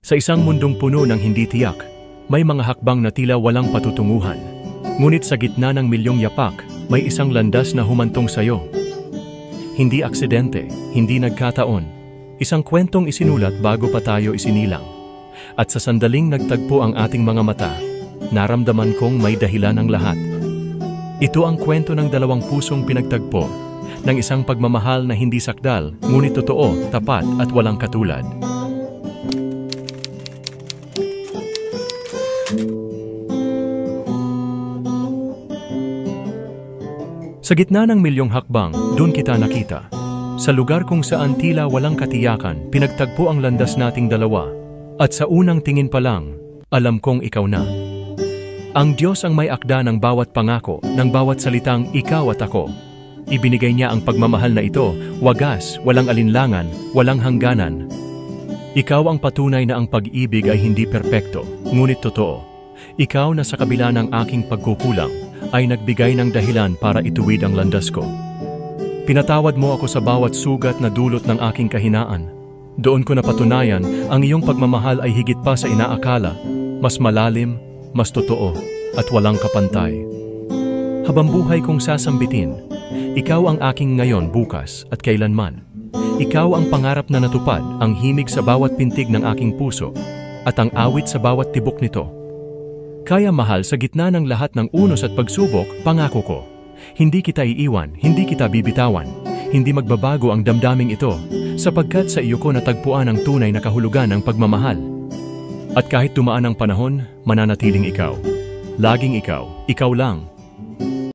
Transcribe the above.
Sa isang mundong puno ng hindi tiyak, may mga hakbang na tila walang patutunguhan. Ngunit sa gitna ng milyong yapak, may isang landas na humantong sa'yo. Hindi aksidente, hindi nagkataon. Isang kwentong isinulat bago pa tayo isinilang. At sa sandaling nagtagpo ang ating mga mata, naramdaman kong may dahilan ang lahat. Ito ang kwento ng dalawang pusong pinagtagpo, ng isang pagmamahal na hindi sakdal, ngunit totoo, tapat at walang katulad. Sa gitna ng milyong hakbang, doon kita nakita. Sa lugar kung saan tila walang katiyakan, pinagtagpo ang landas nating dalawa. At sa unang tingin pa lang, alam kong ikaw na. Ang Diyos ang may akda ng bawat pangako, ng bawat salitang ikaw at ako. Ibinigay niya ang pagmamahal na ito, wagas, walang alinlangan, walang hangganan. Ikaw ang patunay na ang pag-ibig ay hindi perpekto, ngunit totoo. Ikaw na sa kabila ng aking pagkukulang, ay nagbigay ng dahilan para ituwid ang landas ko. Pinatawad mo ako sa bawat sugat na dulot ng aking kahinaan. Doon ko napatunayan, ang iyong pagmamahal ay higit pa sa inaakala, mas malalim, mas totoo, at walang kapantay. Habang buhay kong sasambitin, ikaw ang aking ngayon, bukas, at kailanman. Ikaw ang pangarap na natupad, ang himig sa bawat pintig ng aking puso, at ang awit sa bawat tibok nito. Kaya mahal, sa gitna ng lahat ng unos at pagsubok, pangako ko. Hindi kita iiwan, hindi kita bibitawan, hindi magbabago ang damdaming ito, sapagkat sa iyo ko natagpuan ang tunay na kahulugan ng pagmamahal. At kahit dumaan ang panahon, mananatiling ikaw. Laging ikaw, ikaw lang.